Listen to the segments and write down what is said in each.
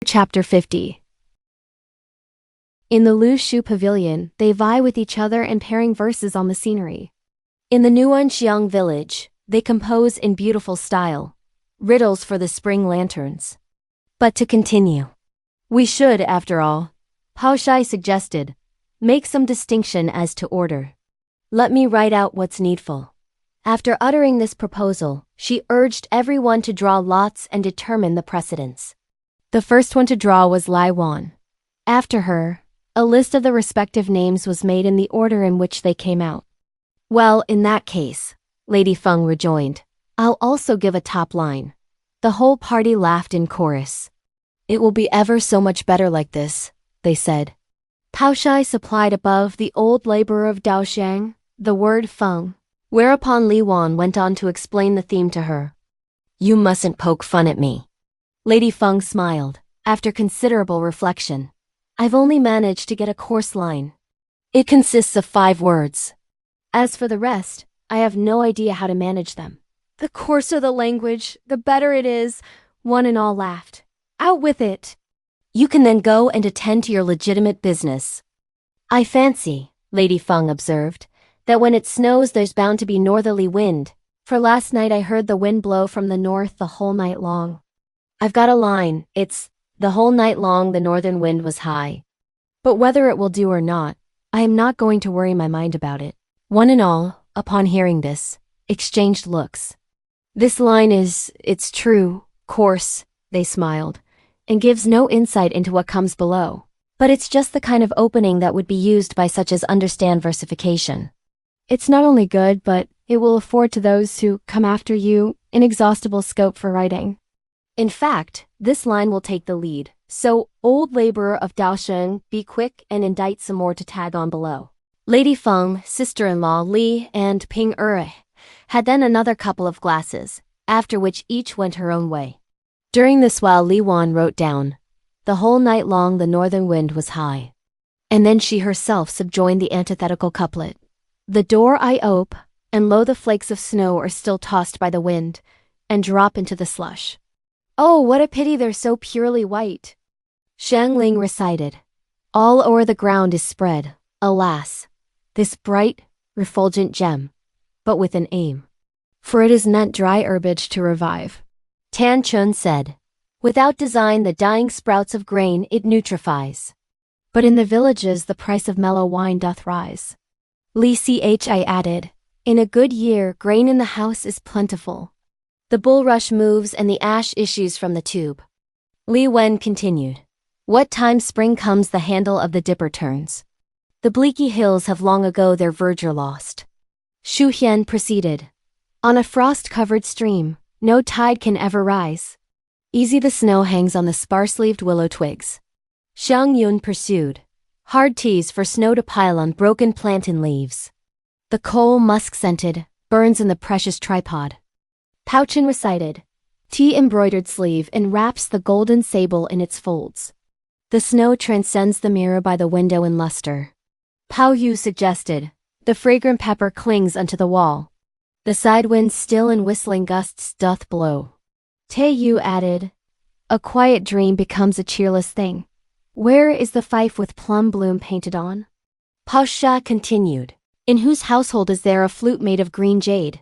Chapter 50. In the Lu Hsüeh pavilion, they vie with each other in pairing verses on the scenery. In the Nuan Hsiang village, they compose in beautiful style riddles for the spring lanterns. But to continue, we should, after all, Bao-Chiau suggested, make some distinction as to order. Let me write out what's needful. After uttering this proposal, she urged everyone to draw lots and determine the precedence. The first one to draw was Lai Wan. After her, a list of the respective names was made in the order in which they came out. Well, in that case, Lady Feng rejoined, I'll also give a top line. The whole party laughed in chorus. It will be ever so much better like this, they said. Bao-Chiau supplied above the old laborer of Daoxiang, the word Feng, whereupon Li Wan went on to explain the theme to her. You mustn't poke fun at me. Lady Feng smiled, after considerable reflection. I've only managed to get a coarse line. It consists of 5 words. As for the rest, I have no idea how to manage them. The coarser the language, the better it is, one and all laughed. Out with it. You can then go and attend to your legitimate business. I fancy, Lady Feng observed, that when it snows there's bound to be northerly wind, for last night I heard the wind blow from the north the whole night long. I've got a line, it's, the whole night long the northern wind was high. But whether it will do or not, I am not going to worry my mind about it. One and all, upon hearing this, exchanged looks. This line is, it's true, coarse, they smiled, and gives no insight into what comes below. But it's just the kind of opening that would be used by such as understand versification. It's not only good, but it will afford to those who come after you inexhaustible scope for writing. In fact, this line will take the lead, so, old laborer of Daoxiang, be quick and indite some more to tag on below. Lady Feng, sister-in-law Li, and Ping Er had then another couple of glasses, after which each went her own way. During this while Li Wan wrote down, the whole night long the northern wind was high. And then she herself subjoined the antithetical couplet. The door I ope, and lo the flakes of snow are still tossed by the wind, and drop into the slush. Oh, what a pity they're so purely white. Shang Ling recited, all o'er the ground is spread, alas, this bright, refulgent gem, but with an aim. For it is meant dry herbage to revive. Tan Chun said, without design the dying sprouts of grain it nutrifies. But in the villages the price of mellow wine doth rise. Li Chi added, in a good year grain in the house is plentiful. The bulrush moves and the ash issues from the tube. Li Wen continued, what time spring comes the handle of the dipper turns. The bleaky hills have long ago their verdure lost. Xu Hian proceeded, on a frost-covered stream, no tide can ever rise. Easy the snow hangs on the sparse-leaved willow twigs. Xiang Yun pursued, hard teas for snow to pile on broken plantain leaves. The coal, musk-scented, burns in the precious tripod. Pao Chen recited, tea-embroidered sleeve enwraps the golden sable in its folds. The snow transcends the mirror by the window in luster. Baoyu suggested, the fragrant pepper clings unto the wall. The side wind still in whistling gusts doth blow. Daiyu added, a quiet dream becomes a cheerless thing. Where is the fife with plum bloom painted on? Bao-Chiau continued, in whose household is there a flute made of green jade?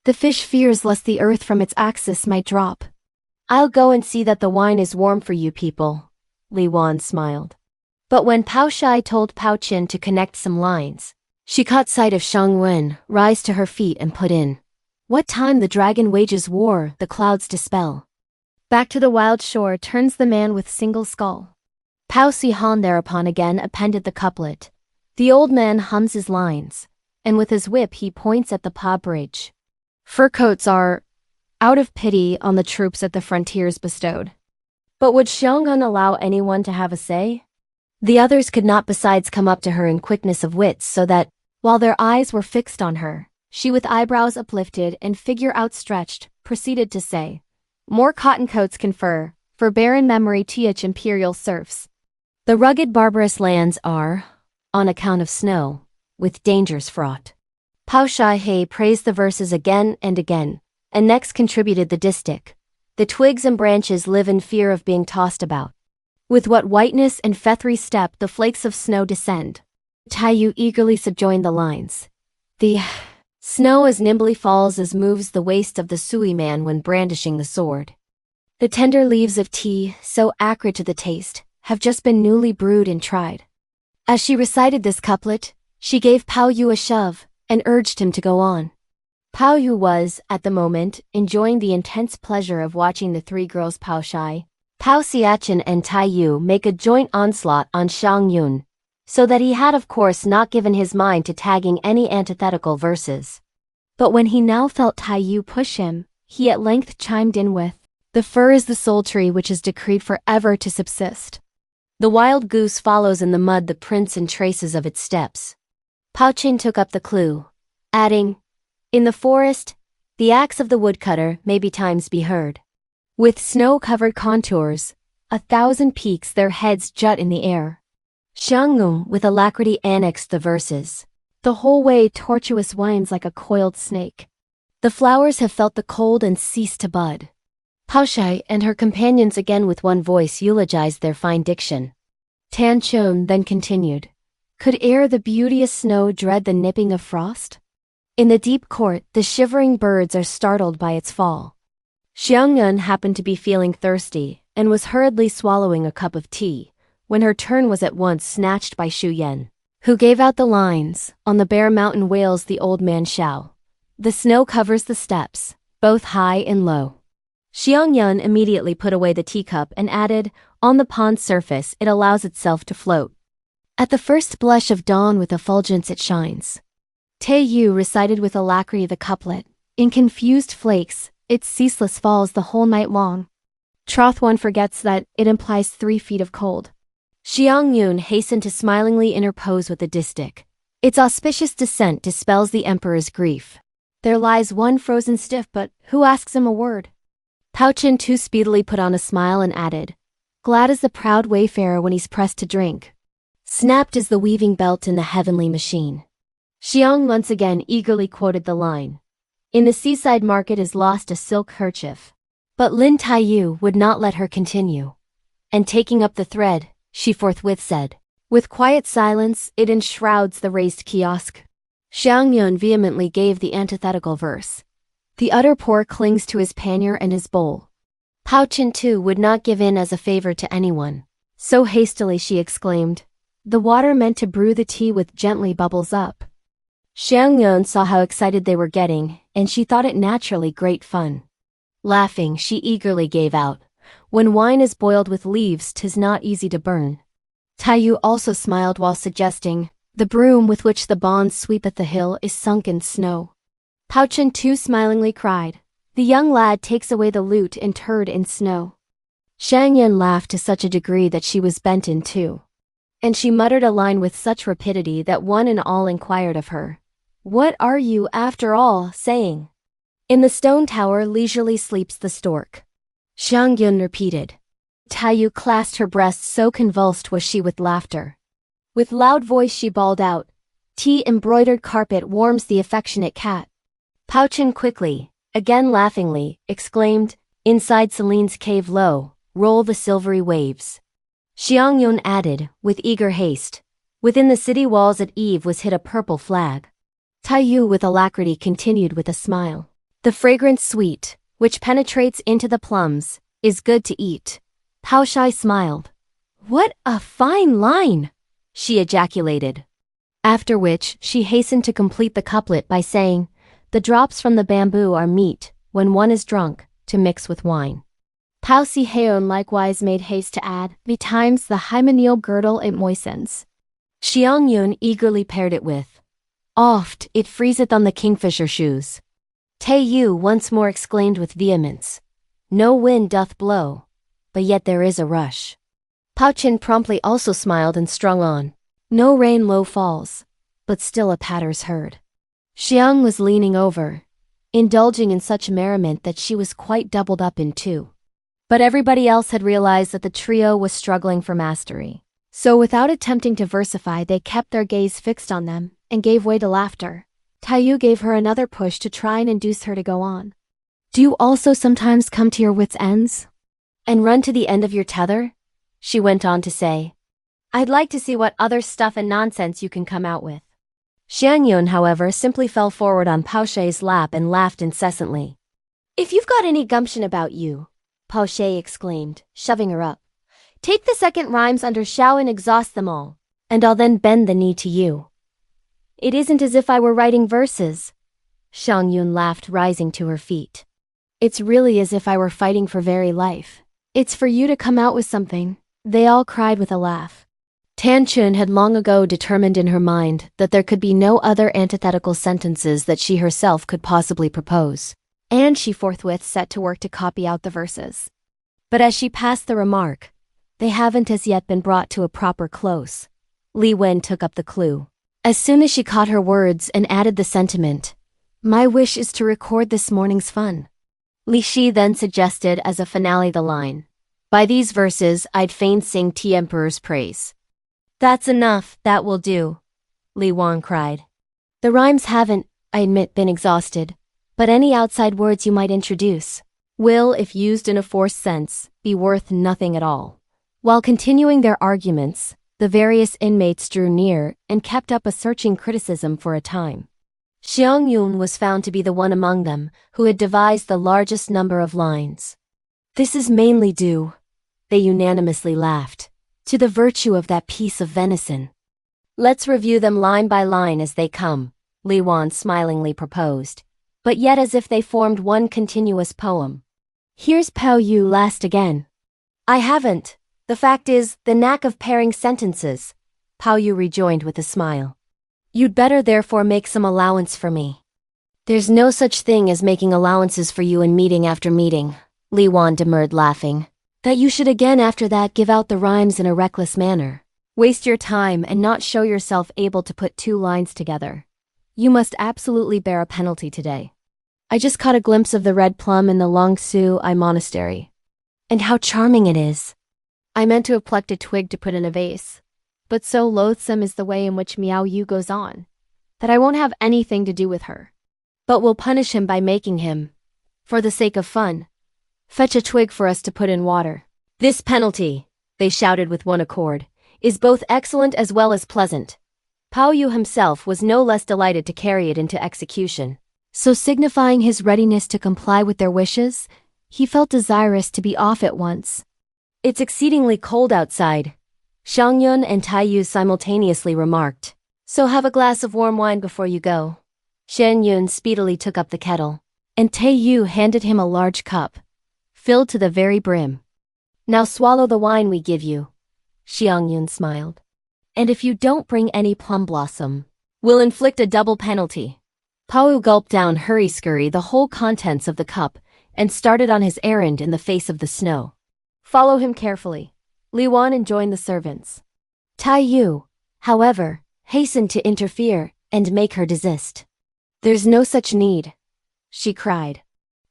The fish fears lest the earth from its axis might drop. I'll go and see that the wine is warm for you people. Li Wan smiled. But when Bao-Chiau told Pao Chen to connect some lines, she caught sight of Shang Wen rise to her feet and put in, what time the dragon wages war, the clouds dispel. Back to the wild shore turns the man with single skull. Pao Si-han thereupon again appended the couplet. The old man hums his lines, and with his whip he points at the Pa Bridge. Fur coats are, out of pity on the troops at the frontiers bestowed. But would Xiangan allow anyone to have a say? The others could not besides come up to her in quickness of wits so that, while their eyes were fixed on her, she with eyebrows uplifted and figure outstretched, proceeded to say, more cotton coats confer, for barren memory th imperial serfs. The rugged barbarous lands are, on account of snow, with dangers fraught. Bao-Chiau praised the verses again and again, and next contributed the distich. The twigs and branches live in fear of being tossed about. With what whiteness and feathery step the flakes of snow descend. Daiyu eagerly subjoined the lines. The snow as nimbly falls as moves the waist of the Hsüeh man when brandishing the sword. The tender leaves of tea, so acrid to the taste, have just been newly brewed and tried. As she recited this couplet, she gave Baoyu a shove, and urged him to go on. Baoyu was, at the moment, enjoying the intense pleasure of watching the three girls Bao-Chiau, Bao-Chiau and Daiyu make a joint onslaught on Xiangyun, so that he had of course not given his mind to tagging any antithetical verses. But when he now felt Daiyu push him, he at length chimed in with, "The fir is the sole tree which is decreed forever to subsist. The wild goose follows in the mud the prints and traces of its steps." Bao-Chiau took up the clue, adding, "In the forest, the axe of the woodcutter may betimes be heard. With snow-covered contours, 1,000 peaks their heads jut in the air." Xiangyun with alacrity annexed the verses. "The whole way tortuous winds like a coiled snake. The flowers have felt the cold and ceased to bud." Bao-Chiau and her companions again with one voice eulogized their fine diction. Tan-chun then continued, "Could ere the beauteous snow dread the nipping of frost? In the deep court the shivering birds are startled by its fall." Xiangyun happened to be feeling thirsty, and was hurriedly swallowing a cup of tea, when her turn was at once snatched by Xu Yan, who gave out the lines, "On the bare mountain wails the old man Xiao. The snow covers the steps, both high and low." Xiangyun immediately put away the teacup and added, "On the pond's surface it allows itself to float. At the first blush of dawn with effulgence it shines." Daiyu recited with alacrity the couplet, "In confused flakes, it ceaseless falls the whole night long. Troth one forgets that it implies 3 feet of cold." Xiangyun hastened to smilingly interpose with a distich. "Its auspicious descent dispels the emperor's grief. There lies one frozen stiff, but who asks him a word?" Bao-Chiau too speedily put on a smile and added, "Glad is the proud wayfarer when he's pressed to drink. Snapped is the weaving belt in the heavenly machine." Xiang once again eagerly quoted the line, "In the seaside market is lost a silk kerchief." But Lin Daiyu would not let her continue, and taking up the thread, she forthwith said, "With quiet silence it enshrouds the raised kiosk." Xiangyun vehemently gave the antithetical verse, "The utter poor clings to his pannier and his bowl." Bao-Chiau too would not give in as a favor to anyone. So hastily she exclaimed, "The water meant to brew the tea with gently bubbles up." Xiangyun saw how excited they were getting, and she thought it naturally great fun. Laughing, she eagerly gave out, "When wine is boiled with leaves 'tis not easy to burn." Daiyu also smiled while suggesting, "The broom with which the bonds sweepeth the hill is sunk in snow." Bao-Chiau too smilingly cried, "The young lad takes away the lute interred in snow." Xiangyun laughed to such a degree that she was bent in two. And she muttered a line with such rapidity that one and all inquired of her, "What are you, after all, saying?" "In the stone tower leisurely sleeps the stork," Xiangyun repeated. Daiyu clasped her breast, so convulsed was she with laughter. With loud voice she bawled out, "Tea-embroidered carpet warms the affectionate cat." Bao-Chiau quickly, again laughingly, exclaimed, "Inside Celine's cave low, roll the silvery waves." Xiangyun added, with eager haste, "Within the city walls at eve was hid a purple flag." Daiyu with alacrity continued with a smile, "The fragrance sweet, which penetrates into the plums, is good to eat." Bao-Chiau smiled. "What a fine line!" she ejaculated. After which, she hastened to complete the couplet by saying, "The drops from the bamboo are meet, when one is drunk, to mix with wine." Bao-Chiau likewise made haste to add, "Betimes the hymeneal girdle it moistens." Xiangyun eagerly paired it with, "Oft it freezeth on the kingfisher shoes." Daiyu once more exclaimed with vehemence, "No wind doth blow, but yet there is a rush." Bao-Chiau promptly also smiled and strung on, "No rain low falls, but still a patter's heard." Xiang was leaning over, indulging in such merriment that she was quite doubled up in two. But everybody else had realized that the trio was struggling for mastery. So without attempting to versify, they kept their gaze fixed on them, and gave way to laughter. Daiyu gave her another push to try and induce her to go on. "Do you also sometimes come to your wits' ends? And run to the end of your tether? she went on to say. I'd like to see what other stuff and nonsense you can come out with. Xiangyun, however, simply fell forward on Bao-Chiau's lap and laughed incessantly. If you've got any gumption about you, Bao-Chiau exclaimed, shoving her up. Take the second rhymes under Xiao and exhaust them all, and I'll then bend the knee to you. It isn't as if I were writing verses. Xiangyun laughed, rising to her feet. It's really as if I were fighting for very life. It's for you to come out with something. They all cried with a laugh. Tanchun had long ago determined in her mind that there could be no other antithetical sentences that she herself could possibly propose, and she forthwith set to work to copy out the verses. But as she passed the remark, they haven't as yet been brought to a proper close. Li Wen took up the clue. As soon as she caught her words and added the sentiment, my wish is to record this morning's fun. Li Shi then suggested as a finale the line, by these verses I'd fain sing T Emperor's praise. That's enough, that will do, Li Wan cried. The rhymes haven't, I admit, been exhausted, but any outside words you might introduce will, if used in a forced sense, be worth nothing at all. While continuing their arguments, the various inmates drew near and kept up a searching criticism for a time. Xiangyun was found to be the one among them who had devised the largest number of lines. This is mainly due, they unanimously laughed, to the virtue of that piece of venison. Let's review them line by line as they come, Li Wan smilingly proposed, but yet as if they formed one continuous poem. Here's Baoyu last again. I haven't, the fact is, the knack of pairing sentences, Baoyu rejoined with a smile. You'd better therefore make some allowance for me. There's no such thing as making allowances for you in meeting after meeting, Li Wan demurred, laughing. That you should again after that give out the rhymes in a reckless manner, waste your time and not show yourself able to put two lines together. You must absolutely bear a penalty today. I just caught a glimpse of the red plum in the Lu Hsüeh monastery. And how charming it is. I meant to have plucked a twig to put in a vase, but so loathsome is the way in which Miao Yu goes on, that I won't have anything to do with her. But we'll punish him by making him, for the sake of fun, fetch a twig for us to put in water. This penalty, they shouted with one accord, is both excellent as well as pleasant. Baoyu himself was no less delighted to carry it into execution. So signifying his readiness to comply with their wishes, he felt desirous to be off at once. It's exceedingly cold outside, Xiangyun and Daiyu simultaneously remarked. So have a glass of warm wine before you go. Xiangyun speedily took up the kettle, and Daiyu handed him a large cup, filled to the very brim. Now swallow the wine we give you, Xiangyun smiled. And if you don't bring any plum blossom, we'll inflict a double penalty. Baoyu gulped down hurry-scurry the whole contents of the cup and started on his errand in the face of the snow. Follow him carefully, Li Wan enjoined the servants. Daiyu, however, hastened to interfere and make her desist. There's no such need, she cried.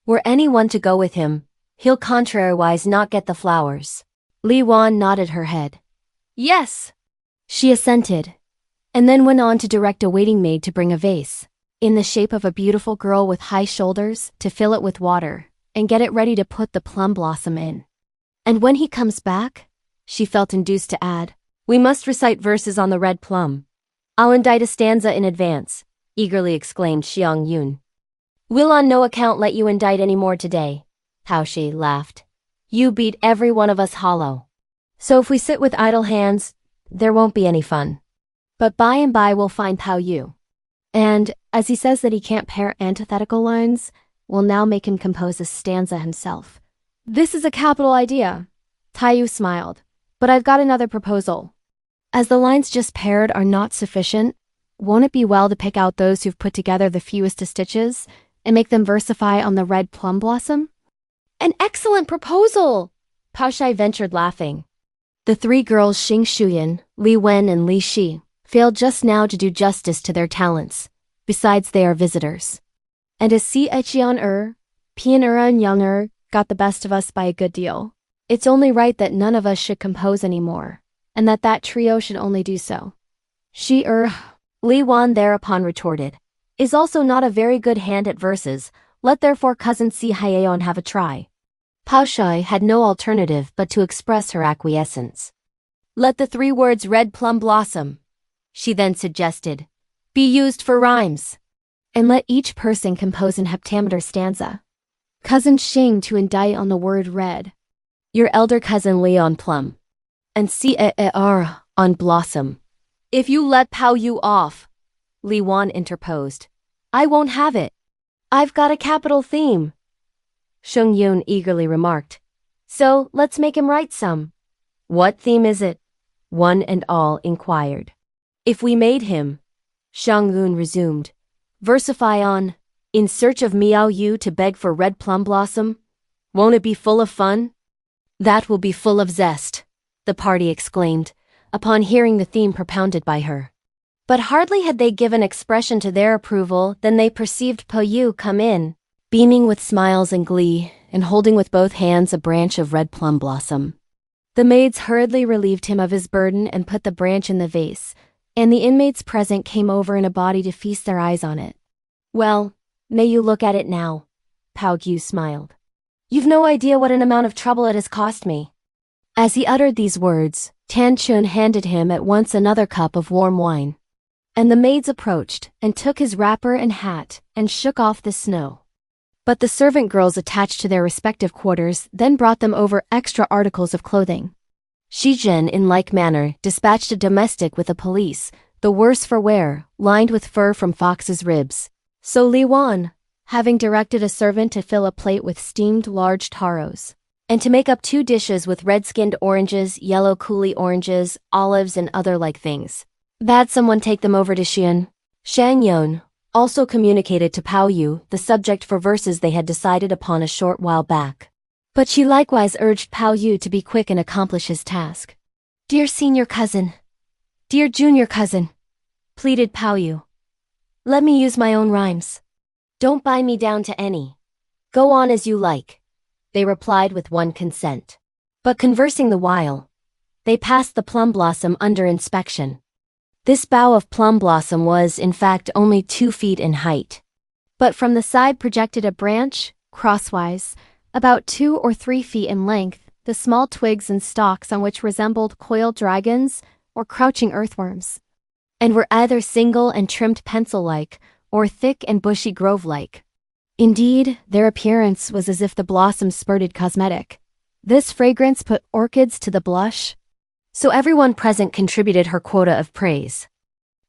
Were anyone to go with him, he'll contrariwise not get the flowers. Li Wan nodded her head. Yes, she assented, and then went on to direct a waiting maid to bring a vase, in the shape of a beautiful girl with high shoulders, to fill it with water, and get it ready to put the plum blossom in. And when he comes back, she felt induced to add, we must recite verses on the red plum. I'll indite a stanza in advance, eagerly exclaimed Xiangyun. We'll on no account let you indite any more today, Bao-Chiau laughed. You beat every one of us hollow. So if we sit with idle hands, there won't be any fun. But by and by we'll find Baoyu. And, as he says that he can't pair antithetical lines, we'll now make him compose a stanza himself. This is a capital idea, Daiyu smiled, but I've got another proposal. As the lines just paired are not sufficient, won't it be well to pick out those who've put together the fewest of stitches and make them versify on the red plum blossom? An excellent proposal, Bao-Chiau ventured, laughing. The three girls Xing Shuyan, Li Wen and Li Shi failed just now to do justice to their talents, besides they are visitors. And as Si Echian Pian and Yang got the best of us by a good deal, it's only right that none of us should compose any more, and that trio should only do so. Li Wan thereupon retorted, is also not a very good hand at verses, let therefore cousin Si Hyeon have a try. Bao-Chiau had no alternative but to express her acquiescence. Let the 3 words red plum blossom, she then suggested, be used for rhymes. And let each person compose an heptameter stanza. Cousin Xing to indict on the word red. Your elder cousin Li on plum. And Caer on blossom. If you let Baoyu off, Li Wan interposed, I won't have it. I've got a capital theme. Sheng Yun eagerly remarked. So, let's make him write some. What theme is it? One and all inquired. If we made him, Shang Yun resumed, versify on, in search of Miao Yu to beg for red plum blossom, won't it be full of fun? That will be full of zest, the party exclaimed, upon hearing the theme propounded by her. But hardly had they given expression to their approval than they perceived Baoyu come in, beaming with smiles and glee, and holding with both hands a branch of red plum blossom. The maids hurriedly relieved him of his burden and put the branch in the vase, and the inmates present came over in a body to feast their eyes on it. Well, may you look at it now, Baoyu smiled. You've no idea what an amount of trouble it has cost me. As he uttered these words, Tan Chun handed him at once another cup of warm wine. And the maids approached, and took his wrapper and hat, and shook off the snow. But the servant girls attached to their respective quarters then brought them over extra articles of clothing. Shi Zhen in like manner dispatched a domestic with a pelisse, the worse for wear, lined with fur from fox's ribs. So Li Wan, having directed a servant to fill a plate with steamed large taros, and to make up 2 dishes with red-skinned oranges, yellow coolie oranges, olives and other like things, bade someone take them over to Xian. Shang Yun also communicated to Baoyu the subject for verses they had decided upon a short while back. But she likewise urged Baoyu to be quick and accomplish his task. Dear senior cousin, dear junior cousin, pleaded Baoyu, let me use my own rhymes. Don't bind me down to any. Go on as you like, they replied with one consent. But conversing the while, they passed the plum blossom under inspection. This bough of plum blossom was, in fact, only 2 feet in height. But from the side projected a branch, crosswise, about 2 or 3 feet in length, the small twigs and stalks on which resembled coiled dragons or crouching earthworms, and were either single and trimmed pencil-like, or thick and bushy grove-like. Indeed, their appearance was as if the blossoms spurted cosmetic. This fragrance put orchids to the blush. So everyone present contributed her quota of praise.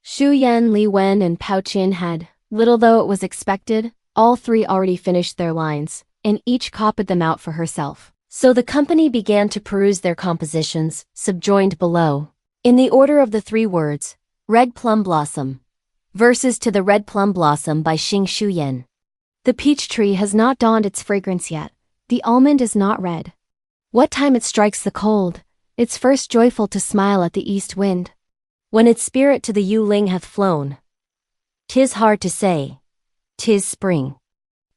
Xu Yan, Li Wen, and Pao Qin had, little though it was expected, all 3 already finished their lines, and each copied them out for herself. So the company began to peruse their compositions, subjoined below, in the order of the 3 words, Red Plum Blossom. Verses to the Red Plum Blossom by Xing Shuyan. The peach tree has not donned its fragrance yet. The almond is not red. What time it strikes the cold, it's first joyful to smile at the east wind. When its spirit to the Yu Ling hath flown, 'tis hard to say, 'tis spring.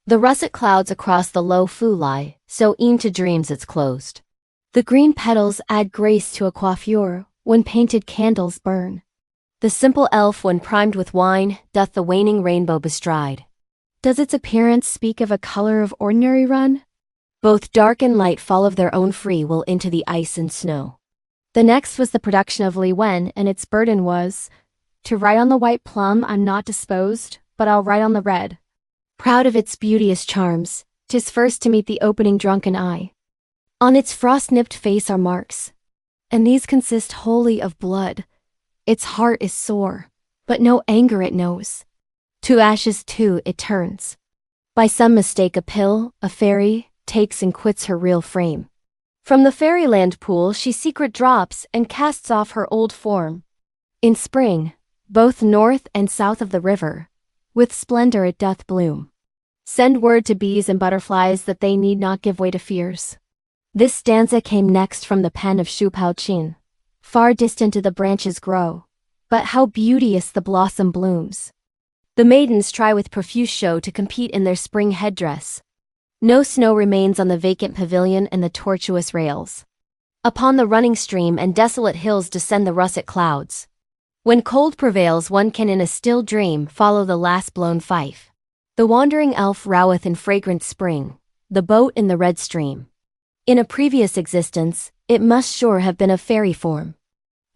The russet clouds across the low fu lie, so e'en to dreams it's closed. The green petals add grace to a coiffure, when painted candles burn. The simple elf when primed with wine, doth the waning rainbow bestride. Does its appearance speak of a color of ordinary run? Both dark and light fall of their own free will into the ice and snow. The next was the production of Li Wen, and its burden was, to write on the white plum I'm not disposed, but I'll write on the red. Proud of its beauteous charms, 'tis first to meet the opening drunken eye. On its frost-nipped face are marks, and these consist wholly of blood. Its heart is sore, but no anger it knows. To ashes too it turns. By some mistake a pill, a fairy, takes and quits her real frame. From the fairyland pool she secret drops and casts off her old form. In spring, both north and south of the river, with splendor it doth bloom. Send word to bees and butterflies that they need not give way to fears. This stanza came next from the pen of Shu Bao-Chin. Far distant do the branches grow, but how beauteous the blossom blooms. The maidens try with profuse show to compete in their spring headdress. No snow remains on the vacant pavilion and the tortuous rails. Upon the running stream and desolate hills descend the russet clouds. When cold prevails one can in a still dream follow the last blown fife. The wandering elf roweth in fragrant spring, the boat in the red stream. In a previous existence, it must sure have been of fairy form.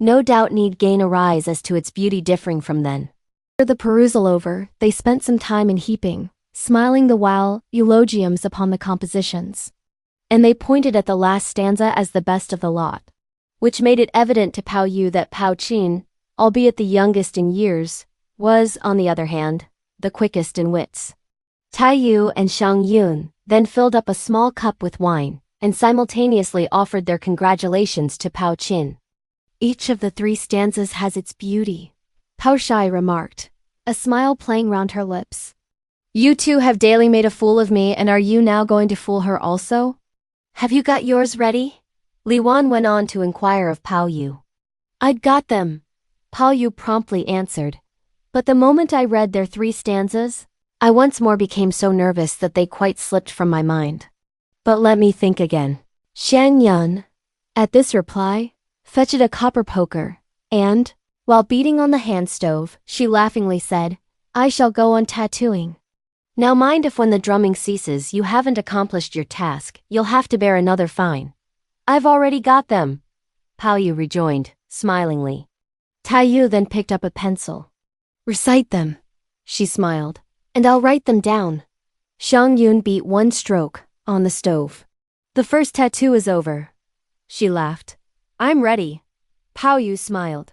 No doubt need gain arise as to its beauty differing from then. After the perusal over, they spent some time in heaping, smiling the while, eulogiums upon the compositions. And they pointed at the last stanza as the best of the lot, which made it evident to Baoyu that Bao-Chiau, albeit the youngest in years, was, on the other hand, the quickest in wits. Daiyu and Xiangyun then filled up a small cup with wine, and simultaneously offered their congratulations to Bao-Chiau. Each of the three stanzas has its beauty, Bao-Chiau remarked, a smile playing round her lips. You two have daily made a fool of me, and are you now going to fool her also? Have you got yours ready? Nuan went on to inquire of Baoyu. I'd got them, Baoyu promptly answered. But the moment I read their three stanzas, I once more became so nervous that they quite slipped from my mind. But let me think again. Xiangyun, at this reply, fetched a copper poker, and, while beating on the hand stove, she laughingly said, I shall go on tattooing. Now mind if when the drumming ceases you haven't accomplished your task, you'll have to bear another fine. I've already got them, Baoyu rejoined, smilingly. Daiyu then picked up a pencil. Recite them, she smiled, and I'll write them down. Xiangyun beat one stroke on the stove. The first tattoo is over. She laughed. I'm ready. Baoyu smiled.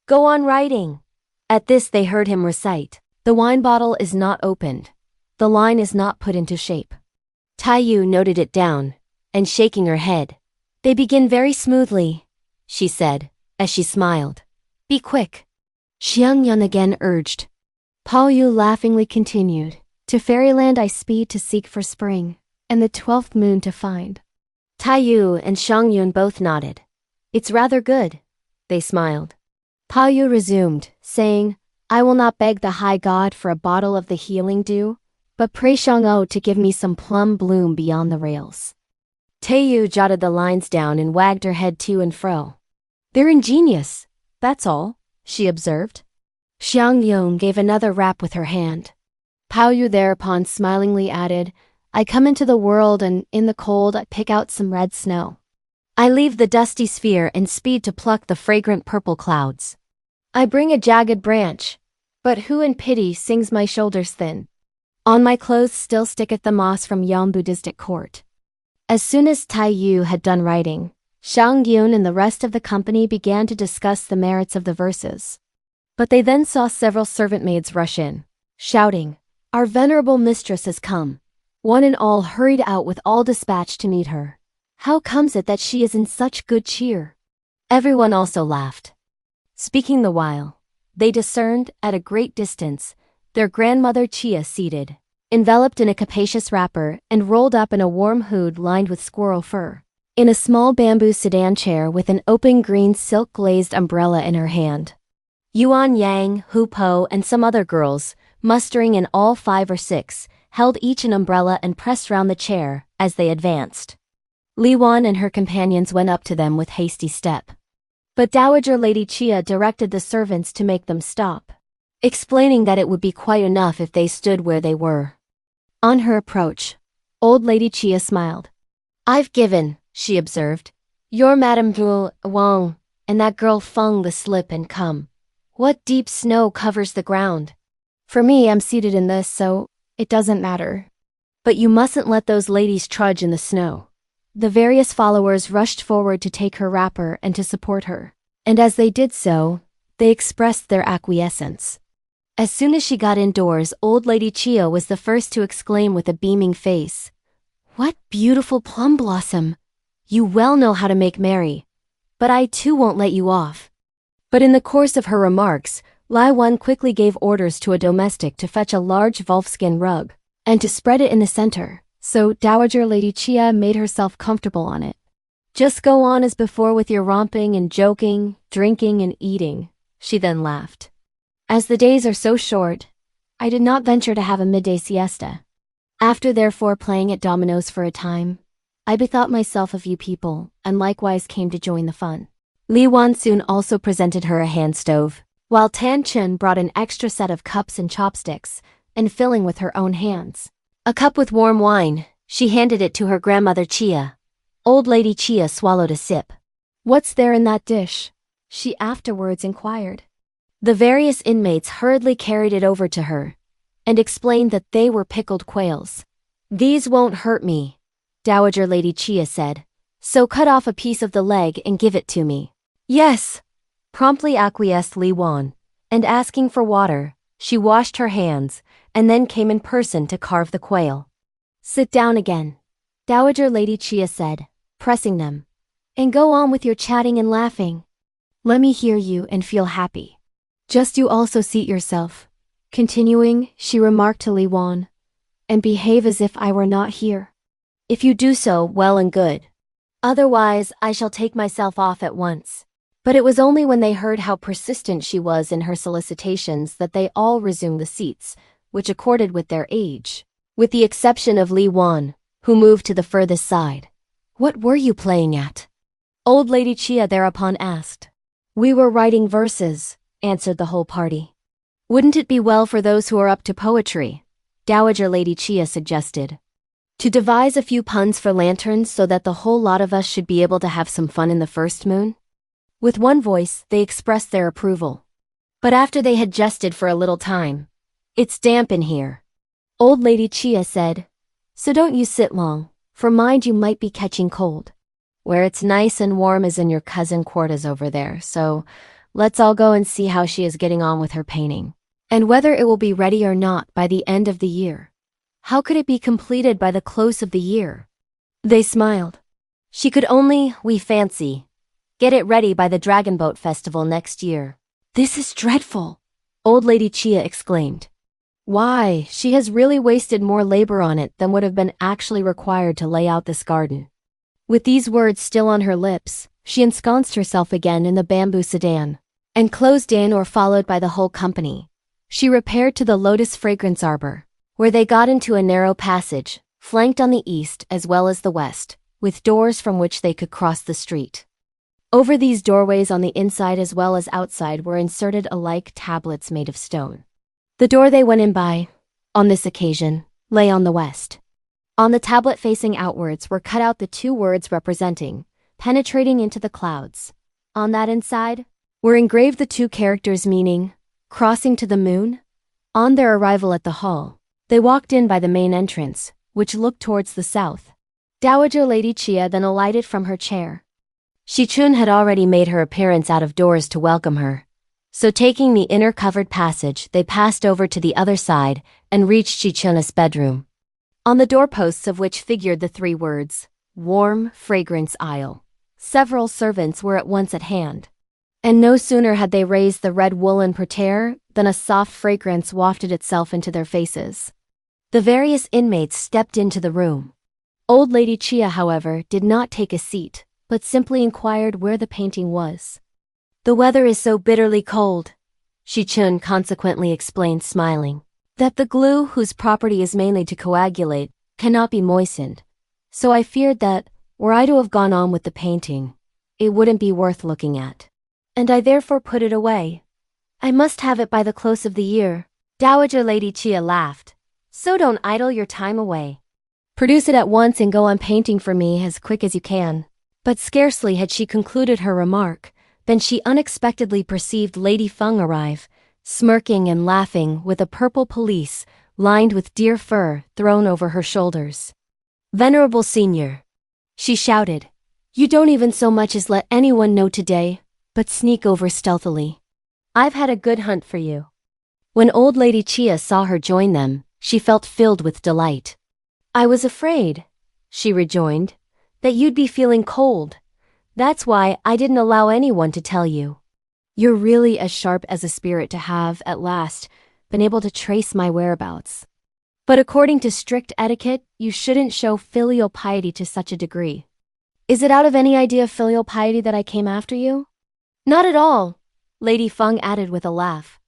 Go on writing. At this they heard him recite. The wine bottle is not opened. The line is not put into shape. Daiyu noted it down, and shaking her head. They begin very smoothly, she said, as she smiled. Be quick. Xiangyun again urged. Baoyu laughingly continued. To fairyland I speed to seek for spring, and the 12th moon to find. Daiyu and Xiangyun both nodded. It's rather good, they smiled. Baoyu resumed, saying, I will not beg the high god for a bottle of the healing dew, but pray Shang-O to give me some plum bloom beyond the rails. Daiyu jotted the lines down and wagged her head to and fro. They're ingenious, that's all, she observed. Xiangyun gave another rap with her hand. Baoyu thereupon smilingly added, I come into the world and, in the cold, I pick out some red snow. I leave the dusty sphere and speed to pluck the fragrant purple clouds. I bring a jagged branch, but who in pity sings my shoulders thin? On my clothes still sticketh the moss from yon Buddhistic court. As soon as Daiyu had done writing, Xiangyun and the rest of the company began to discuss the merits of the verses. But they then saw several servant maids rush in, shouting, Our venerable mistress has come. One and all hurried out with all dispatch to meet her. How comes it that she is in such good cheer? Everyone also laughed. Speaking the while, they discerned, at a great distance, their grandmother Chia seated, enveloped in a capacious wrapper and rolled up in a warm hood lined with squirrel fur, in a small bamboo sedan chair with an open green silk glazed umbrella in her hand. Yuan Yang, Hu Po, and some other girls, mustering in all 5 or 6, held each an umbrella and pressed round the chair as they advanced. Nuan and her companions went up to them with hasty step. But Dowager Lady Chia directed the servants to make them stop, explaining that it would be quite enough if they stood where they were. On her approach, old Lady Chia smiled. I've given, she observed, your Madame Zhu Wang, and that girl Feng the slip and come. What deep snow covers the ground? For me, I'm seated in this, so it doesn't matter. But you mustn't let those ladies trudge in the snow. The various followers rushed forward to take her wrapper and to support her, and as they did so, they expressed their acquiescence. As soon as she got indoors, old Lady Chia was the first to exclaim with a beaming face, What beautiful plum blossom! You well know how to make merry, but I too won't let you off. But in the course of her remarks, Lai Wen quickly gave orders to a domestic to fetch a large wolfskin rug, and to spread it in the center, so Dowager Lady Chia made herself comfortable on it. Just go on as before with your romping and joking, drinking and eating, she then laughed. As the days are so short, I did not venture to have a midday siesta. After therefore playing at dominoes for a time, I bethought myself of you people, and likewise came to join the fun. Nuan soon also presented her a hand stove, while Tan Chen brought an extra set of cups and chopsticks, and filling with her own hands. A cup with warm wine, she handed it to her grandmother Chia. Old Lady Chia swallowed a sip. What's there in that dish? She afterwards inquired. The various inmates hurriedly carried it over to her and explained that they were pickled quails. These won't hurt me, Dowager Lady Chia said, so cut off a piece of the leg and give it to me. Yes, promptly acquiesced Li Wan, and asking for water, she washed her hands and then came in person to carve the quail. Sit down again, Dowager Lady Chia said, pressing them, and go on with your chatting and laughing. Let me hear you and feel happy. Just you also seat yourself. Continuing, she remarked to Li Wan, and behave as if I were not here. If you do so, well and good. Otherwise, I shall take myself off at once. But it was only when they heard how persistent she was in her solicitations that they all resumed the seats, which accorded with their age, with the exception of Li Wan, who moved to the furthest side. What were you playing at? Old Lady Chia thereupon asked. We were writing verses, answered the whole party. Wouldn't it be well for those who are up to poetry? Dowager Lady Chia suggested. To devise a few puns for lanterns so that the whole lot of us should be able to have some fun in the first moon? With one voice, they expressed their approval. But after they had jested for a little time, it's damp in here. Old Lady Chia said, so don't you sit long, for mind you might be catching cold. Where it's nice and warm is in your cousin Quartas over there, so let's all go and see how she is getting on with her painting, and whether it will be ready or not by the end of the year. How could it be completed by the close of the year? They smiled. She could only, we fancy, get it ready by the Dragon Boat Festival next year. This is dreadful, Old Lady Chia exclaimed. Why, she has really wasted more labor on it than would have been actually required to lay out this garden. With these words still on her lips, she ensconced herself again in the bamboo sedan, and closed in or followed by the whole company. She repaired to the Lotus Fragrance Arbor, where they got into a narrow passage, flanked on the east as well as the west, with doors from which they could cross the street. Over these doorways on the inside as well as outside were inserted alike tablets made of stone. The door they went in by, on this occasion, lay on the west. On the tablet facing outwards were cut out the two words representing, penetrating into the clouds. On that inside, were engraved the two characters meaning, crossing to the moon. On their arrival at the hall, they walked in by the main entrance, which looked towards the south. Dowager Lady Chia then alighted from her chair. Shichun had already made her appearance out of doors to welcome her. So taking the inner covered passage, they passed over to the other side and reached Shichun's bedroom, on the doorposts of which figured the three words, Warm Fragrance Isle. Several servants were at once at hand, and no sooner had they raised the red woolen portiere than a soft fragrance wafted itself into their faces. The various inmates stepped into the room. Old Lady Chia, however, did not take a seat, but simply inquired where the painting was. The weather is so bitterly cold, Shichun consequently explained, smiling, that the glue, whose property is mainly to coagulate, cannot be moistened. So I feared that, were I to have gone on with the painting, it wouldn't be worth looking at. And I therefore put it away. I must have it by the close of the year. Dowager Lady Chia laughed. So don't idle your time away. Produce it at once and go on painting for me as quick as you can. But scarcely had she concluded her remark than she unexpectedly perceived Lady Feng arrive, smirking and laughing with a purple pelisse lined with deer fur thrown over her shoulders. Venerable Senior, she shouted, you don't even so much as let anyone know today, but sneak over stealthily. I've had a good hunt for you. When Old Lady Chia saw her join them, she felt filled with delight. I was afraid, she rejoined, that you'd be feeling cold. That's why I didn't allow anyone to tell you. You're really as sharp as a spirit to have, at last, been able to trace my whereabouts. But according to strict etiquette, you shouldn't show filial piety to such a degree. Is it out of any idea of filial piety that I came after you? Not at all, Lady Feng added with a laugh.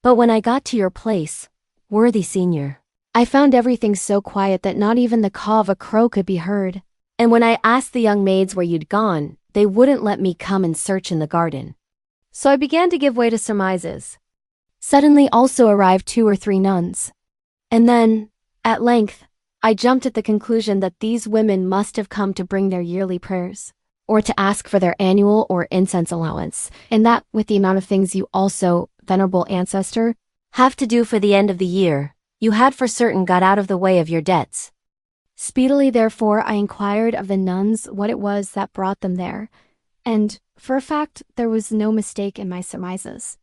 But when I got to your place, worthy senior, I found everything so quiet that not even the caw of a crow could be heard. And when I asked the young maids where you'd gone, they wouldn't let me come and search in the garden. So I began to give way to surmises. Suddenly also arrived 2 or 3 nuns. And then, at length, I jumped at the conclusion that these women must have come to bring their yearly prayers, or to ask for their annual or incense allowance, and that, with the amount of things you also, venerable ancestor, have to do for the end of the year, you had for certain got out of the way of your debts. Speedily, therefore, I inquired of the nuns what it was that brought them there, and, for a fact, there was no mistake in my surmises.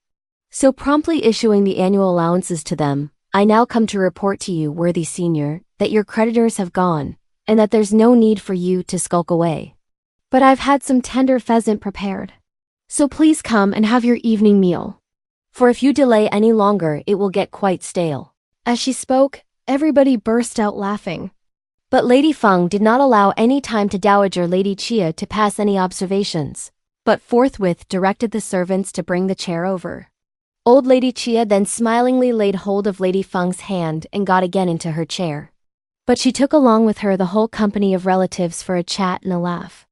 So promptly issuing the annual allowances to them, I now come to report to you, worthy senior, that your creditors have gone, and that there's no need for you to skulk away. But I've had some tender pheasant prepared. So please come and have your evening meal. For if you delay any longer, it will get quite stale. As she spoke, everybody burst out laughing. But Lady Feng did not allow any time to Dowager Lady Chia to pass any observations, but forthwith directed the servants to bring the chair over. Old Lady Chia then smilingly laid hold of Lady Feng's hand and got again into her chair. But she took along with her the whole company of relatives for a chat and a laugh.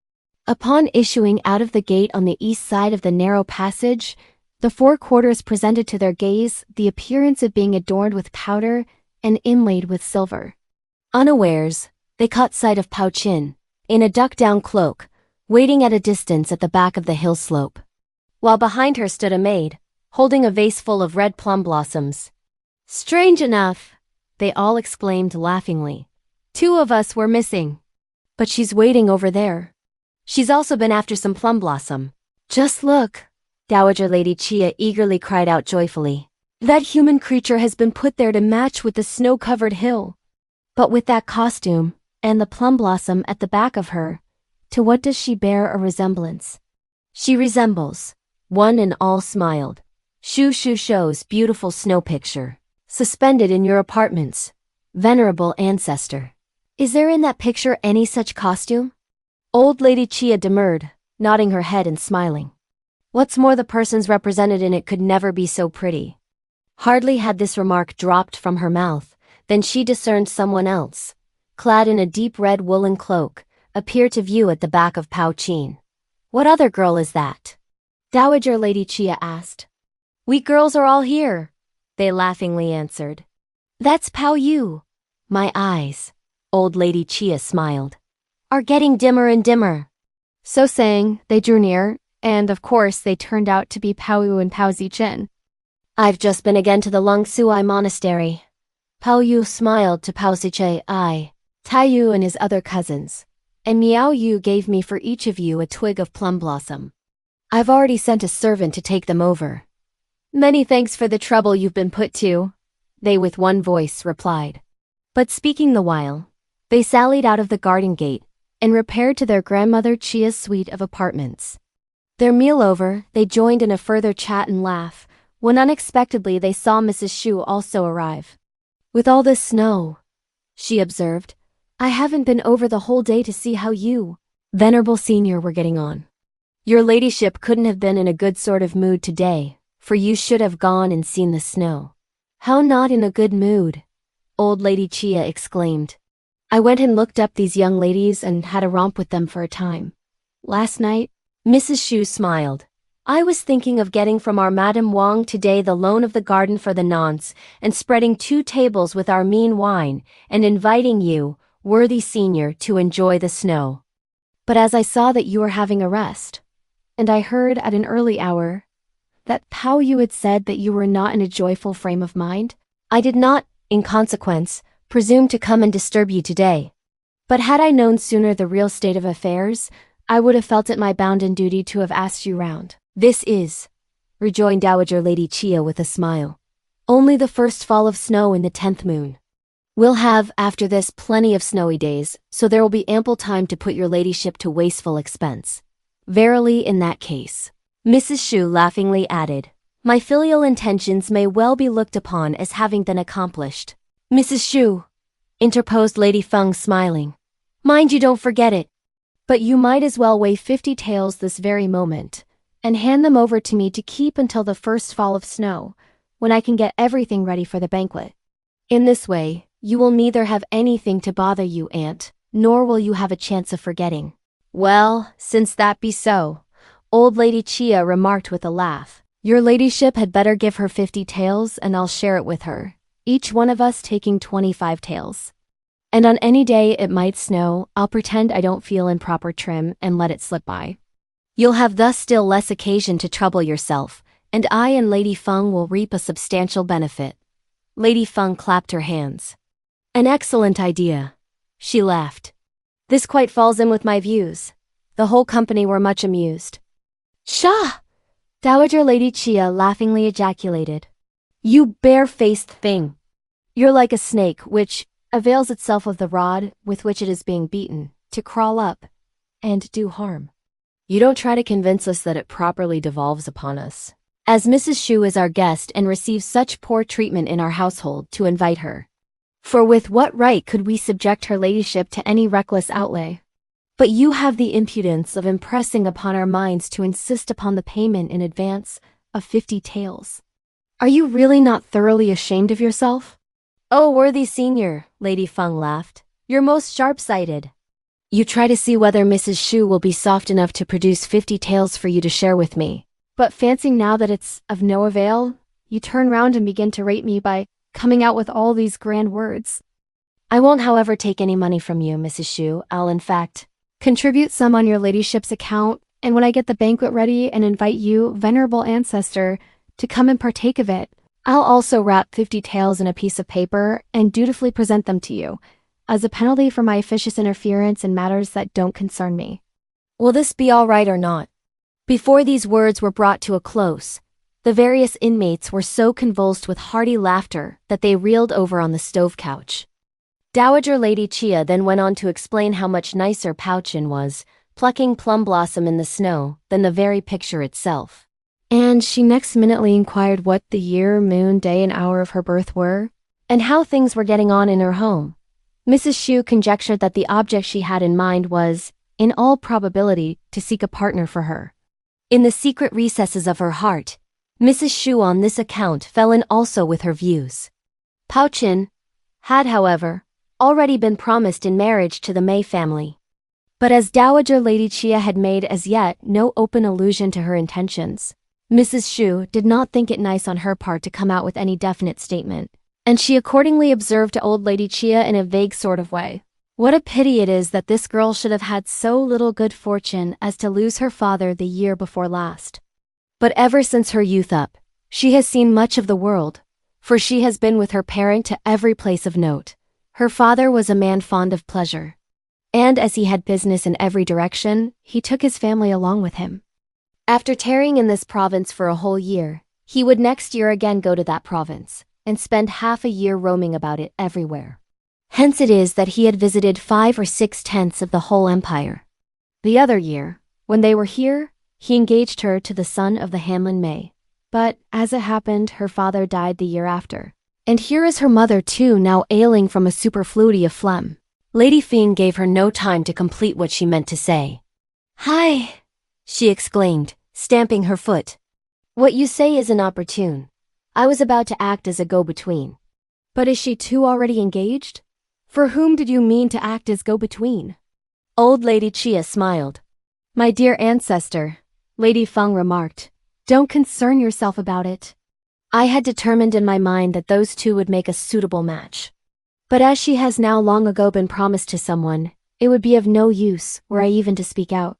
Upon issuing out of the gate on the east side of the narrow passage, the four quarters presented to their gaze the appearance of being adorned with powder and inlaid with silver. Unawares, they caught sight of Bao-Chiau, in a duck-down cloak, waiting at a distance at the back of the hill slope, while behind her stood a maid, holding a vase full of red plum blossoms. Strange enough, they all exclaimed laughingly. 2 of us were missing. But she's waiting over there. She's also been after some plum blossom. Just look, Dowager Lady Chia eagerly cried out joyfully. That human creature has been put there to match with the snow-covered hill. But with that costume, and the plum blossom at the back of her, to what does she bear a resemblance? She resembles, one and all smiled, Lu Hsüeh's beautiful snow picture, suspended in your apartments, venerable ancestor. Is there in that picture any such costume? Old Lady Chia demurred, nodding her head and smiling. What's more, the persons represented in it could never be so pretty. Hardly had this remark dropped from her mouth, than she discerned someone else, clad in a deep red woolen cloak, appear to view at the back of Bao-Chiau. What other girl is that? Dowager Lady Chia asked. We girls are all here, they laughingly answered. That's Baoyu. My eyes, Old Lady Chia smiled, are getting dimmer and dimmer. So saying, they drew near, and of course they turned out to be Baoyu and Bao Zichen. I've just been again to the Lu Hsüeh monastery. Baoyu smiled to Bao Zichen. Daiyu and his other cousins, and Miao Yu gave me for each of you a twig of plum blossom. I've already sent a servant to take them over. Many thanks for the trouble you've been put to, they with one voice replied. But speaking the while, they sallied out of the garden gate and repaired to their grandmother Chia's suite of apartments. Their meal over, they joined in a further chat and laugh, when unexpectedly they saw Mrs. Hsüeh also arrive. With all this snow, she observed, I haven't been over the whole day to see how you, venerable senior, were getting on. Your ladyship couldn't have been in a good sort of mood today, for you should have gone and seen the snow. How not in a good mood? Old Lady Chia exclaimed. I went and looked up these young ladies and had a romp with them for a time. Last night, Mrs. Hsüeh smiled. I was thinking of getting from our Madame Wang today the loan of the garden for the nonce and spreading 2 tables with our mean wine and inviting you, worthy senior, to enjoy the snow. But as I saw that you were having a rest, and I heard at an early hour that Baoyu had said that you were not in a joyful frame of mind, I did not, in consequence, presume to come and disturb you today. But had I known sooner the real state of affairs, I would have felt it my bounden duty to have asked you round. This is, rejoined Dowager Lady Chia with a smile, only the first fall of snow in the 10th moon. We'll have, after this, plenty of snowy days, so there will be ample time to put your ladyship to wasteful expense. Verily, in that case, Mrs. Hsüeh laughingly added, my filial intentions may well be looked upon as having been accomplished. Mrs. Hsüeh, interposed Lady Feng smiling, mind you don't forget it. But you might as well weigh 50 taels this very moment, and hand them over to me to keep until the first fall of snow, when I can get everything ready for the banquet. In this way, you will neither have anything to bother you, aunt, nor will you have a chance of forgetting. Well, since that be so, Old Lady Chia remarked with a laugh, your ladyship had better give her 50 taels and I'll share it with her, each one of us taking 25 taels. And on any day it might snow, I'll pretend I don't feel in proper trim and let it slip by. You'll have thus still less occasion to trouble yourself, and I and Lady Feng will reap a substantial benefit. Lady Feng clapped her hands. An excellent idea. She laughed. This quite falls in with my views. The whole company were much amused. Pshaw! Dowager Lady Chia laughingly ejaculated. You bare-faced thing! You're like a snake which avails itself of the rod with which it is being beaten to crawl up and do harm. You don't try to convince us that it properly devolves upon us, as Mrs. Hsüeh is our guest and receives such poor treatment in our household, to invite her. For with what right could we subject her ladyship to any reckless outlay? But you have the impudence of impressing upon our minds to insist upon the payment in advance of 50 taels. Are you really not thoroughly ashamed of yourself? Oh, worthy senior, Lady Feng laughed. You're most sharp-sighted. You try to see whether Mrs. Hsüeh will be soft enough to produce 50 taels for you to share with me. But fancying now that it's of no avail, you turn round and begin to rate me by coming out with all these grand words. I won't, however, take any money from you, Mrs. Hsüeh. I'll, in fact, contribute some on your ladyship's account, and when I get the banquet ready and invite you, venerable ancestor, to come and partake of it, I'll also wrap 50 taels in a piece of paper and dutifully present them to you, as a penalty for my officious interference in matters that don't concern me. Will this be all right or not? Before these words were brought to a close, the various inmates were so convulsed with hearty laughter that they reeled over on the stove couch. Dowager Lady Chia then went on to explain how much nicer Bao-Chiau was, plucking plum blossom in the snow, than the very picture itself. And she next minutely inquired what the year, moon, day, and hour of her birth were, and how things were getting on in her home. Mrs. Hsüeh conjectured that the object she had in mind was, in all probability, to seek a partner for her. In the secret recesses of her heart, Mrs. Hsüeh on this account fell in also with her views. Bao-Chiau had, however, already been promised in marriage to the Mei family. But as Dowager Lady Chia had made as yet no open allusion to her intentions, Mrs. Hsüeh did not think it nice on her part to come out with any definite statement, and she accordingly observed to old Lady Chia in a vague sort of way, "What a pity it is that this girl should have had so little good fortune as to lose her father the year before last. But ever since her youth up, she has seen much of the world, for she has been with her parent to every place of note. Her father was a man fond of pleasure, and as he had business in every direction, he took his family along with him. After tarrying in this province for a whole year, he would next year again go to that province, and spend half a year roaming about it everywhere. Hence it is that he had visited 5 or 6/10 of the whole empire. The other year, when they were here, he engaged her to the son of the Hanlin Mei. But, as it happened, her father died the year after. And here is her mother too, now ailing from a superfluity of phlegm. Lady Feng gave her no time to complete what she meant to say. "Hi!" she exclaimed, stamping her foot. "What you say is inopportune. I was about to act as a go-between." "But is she too already engaged? For whom did you mean to act as go-between?" Old Lady Chia smiled. "My dear ancestor," Lady Feng remarked, "don't concern yourself about it. I had determined in my mind that those two would make a suitable match. But as she has now long ago been promised to someone, it would be of no use were I even to speak out.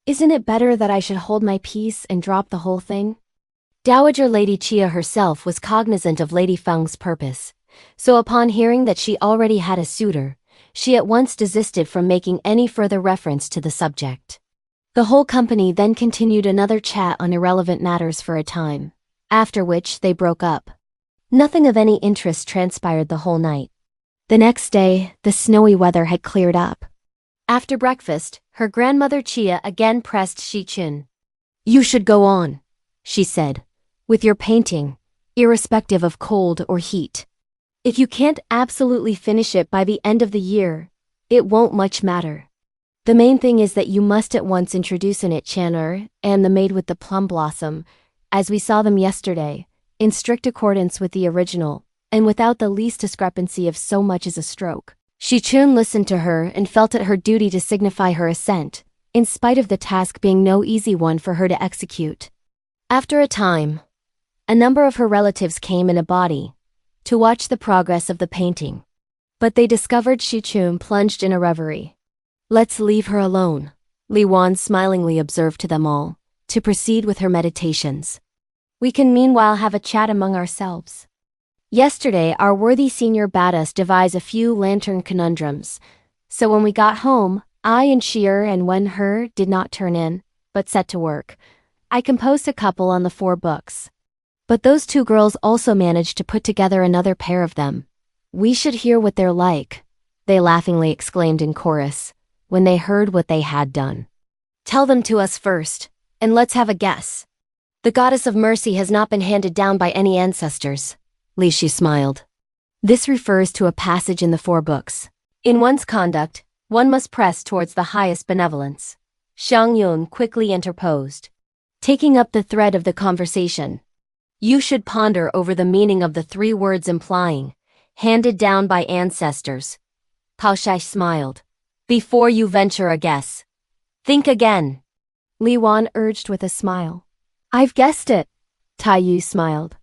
Isn't it better that I should hold my peace and drop the whole thing?" Dowager Lady Chia herself was cognizant of Lady Feng's purpose, so upon hearing that she already had a suitor, she at once desisted from making any further reference to the subject. The whole company then continued another chat on irrelevant matters for a time, after which they broke up. Nothing of any interest transpired the whole night. The next day, the snowy weather had cleared up. After breakfast, her grandmother Chia again pressed Hsüeh. "You should go on," she said, "with your painting, irrespective of cold or heat. If you can't absolutely finish it by the end of the year, it won't much matter. The main thing is that you must at once introduce in it Chan'er and the maid with the plum blossom, as we saw them yesterday, in strict accordance with the original, and without the least discrepancy of so much as a stroke." Hsüeh listened to her and felt it her duty to signify her assent, in spite of the task being no easy one for her to execute. After a time, a number of her relatives came in a body to watch the progress of the painting. But they discovered Hsüeh plunged in a reverie. Let's leave her alone, Li Wan smilingly observed to them all, to proceed with her meditations. We can meanwhile have a chat among ourselves. Yesterday our worthy senior bade us devise a few lantern conundrums, so when we got home, I and Hsüeh and Wen-He did not turn in, but set to work. I composed a couple on the 4 books. But those 2 girls also managed to put together another pair of them. We should hear what they're like, they laughingly exclaimed in chorus, when they heard what they had done. Tell them to us first, and let's have a guess. The goddess of mercy has not been handed down by any ancestors. Lu Hsüeh smiled. This refers to a passage in the 4 books. In one's conduct, one must press towards the highest benevolence. Xiang Yun quickly interposed, taking up the thread of the conversation. You should ponder over the meaning of the 3 words implying, handed down by ancestors. Bao-Chiau smiled. Before you venture a guess. Think again. Li Wan urged with a smile. I've guessed it. Daiyu smiled.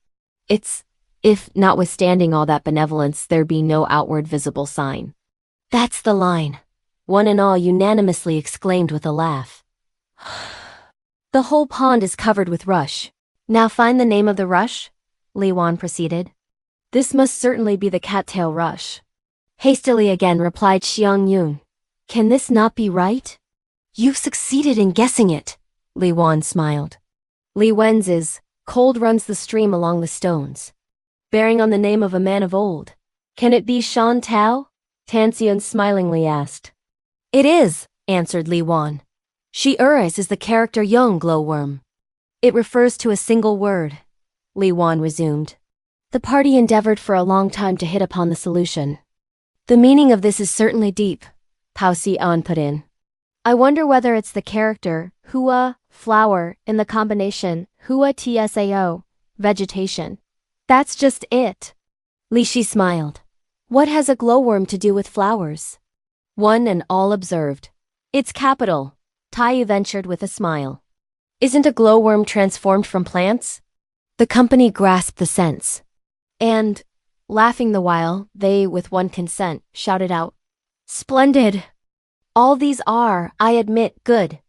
It's, if, notwithstanding all that benevolence, there be no outward visible sign. That's the line. One and all unanimously exclaimed with a laugh. The whole pond is covered with rush. Now find the name of the rush, Li Wan proceeded. This must certainly be the cattail rush. Hastily again replied Xiang Yun. Can this not be right? You've succeeded in guessing it, Li Wan smiled. Li Wen's is, cold runs the stream along the stones. Bearing on the name of a man of old. Can it be Shan Tao? Tan Xian smilingly asked. It is, answered Li Wan. Hsüeh is the character young glowworm. It refers to a single word, Li Wan resumed. The party endeavored for a long time to hit upon the solution. The meaning of this is certainly deep, Bao-Chiau put in. I wonder whether it's the character, hua, flower, in the combination, hua tsao, vegetation. That's just it. Lu Hsüeh smiled. What has a glowworm to do with flowers? One and all observed. It's capital, Daiyu ventured with a smile. Isn't a glowworm transformed from plants? The company grasped the sense. And, laughing the while, they, with one consent, shouted out, Splendid! All these are, I admit, good,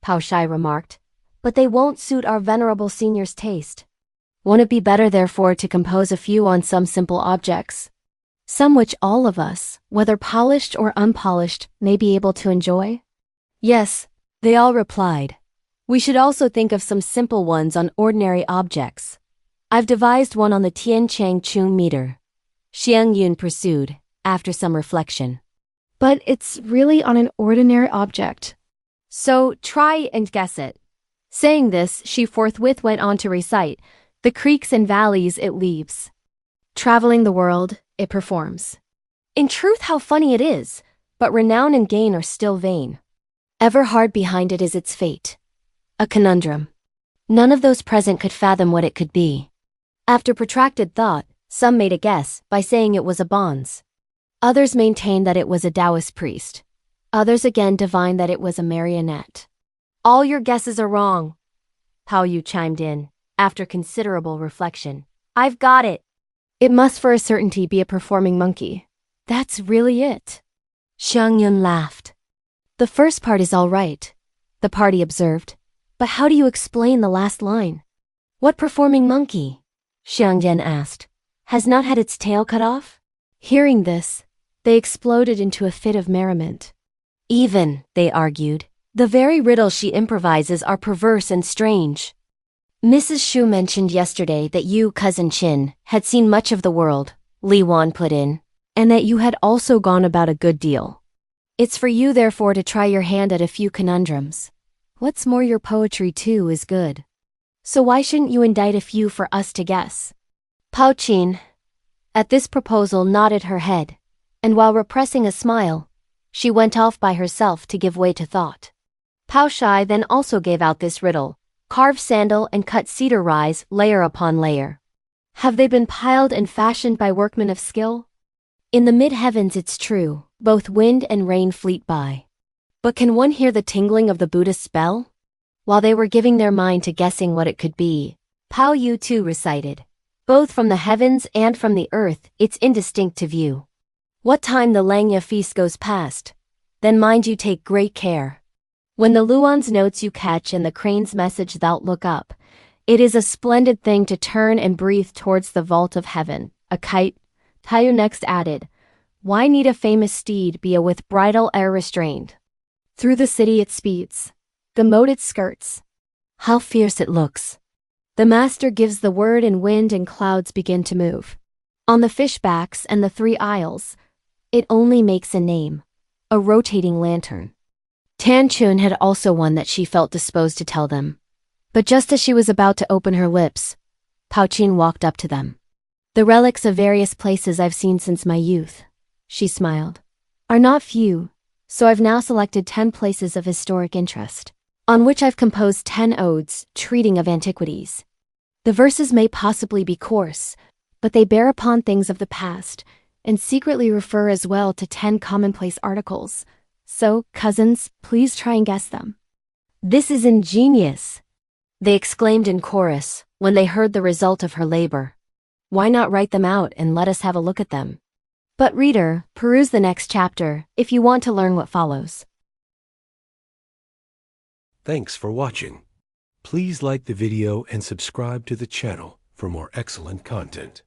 Bao-Chiau remarked, but they won't suit our venerable senior's taste. Won't it be better, therefore, to compose a few on some simple objects? Some which all of us, whether polished or unpolished, may be able to enjoy? Yes, they all replied. We should also think of some simple ones on ordinary objects. I've devised one on the Tian Chang Chung meter. Xiang Yun pursued, after some reflection. But it's really on an ordinary object. So try and guess it. Saying this, she forthwith went on to recite, the creeks and valleys it leaves. Traveling the world, it performs. In truth, how funny it is, but renown and gain are still vain. Ever hard behind it is its fate. A conundrum. None of those present could fathom what it could be. After protracted thought, some made a guess by saying it was a bonze. Others maintained that it was a Taoist priest. Others again divined that it was a marionette. All your guesses are wrong, Baoyu chimed in, after considerable reflection. I've got it. It must for a certainty be a performing monkey. That's really it. Xiang Yun laughed. The first part is all right, the party observed. But how do you explain the last line? What performing monkey? Xiang Yan asked. Has not had its tail cut off? Hearing this, they exploded into a fit of merriment. Even, they argued, the very riddles she improvises are perverse and strange. Mrs. Hsüeh mentioned yesterday that you, Cousin Chin, had seen much of the world, Li Wan put in, and that you had also gone about a good deal. It's for you, therefore, to try your hand at a few conundrums. What's more, your poetry, too, is good. So why shouldn't you indite a few for us to guess? Bao-Chiau, at this proposal, nodded her head, and while repressing a smile, she went off by herself to give way to thought. Bao-Chiau then also gave out this riddle, carved sandal and cut cedar rise layer upon layer. Have they been piled and fashioned by workmen of skill? In the mid-heavens, it's true, both wind and rain fleet by. But can one hear the tingling of the Buddhist spell? While they were giving their mind to guessing what it could be, Baoyu too recited, both from the heavens and from the earth, it's indistinct to view. What time the Langya feast goes past, then mind you take great care. When the Luan's notes you catch and the crane's message thou'lt look up, it is a splendid thing to turn and breathe towards the vault of heaven, a kite. Daiyu next added, why need a famous steed be a with bridle air restrained? Through the city it speeds. Gamote its skirts. How fierce it looks. The master gives the word and wind and clouds begin to move. On the fishbacks and the 3 isles, it only makes a name, a rotating lantern. Tanchun had also one that she felt disposed to tell them. But just as she was about to open her lips, Bao-Chiau walked up to them. The relics of various places I've seen since my youth, she smiled, are not few, so I've now selected 10 places of historic interest, on which I've composed 10 odes treating of antiquities. The verses may possibly be coarse, but they bear upon things of the past, and secretly refer as well to 10 commonplace articles. So, cousins, please try and guess them. This is ingenious, they exclaimed in chorus when they heard the result of her labor. Why not write them out and let us have a look at them? But reader, peruse the next chapter if you want to learn what follows. Thanks for watching. Please like the video and subscribe to the channel for more excellent content.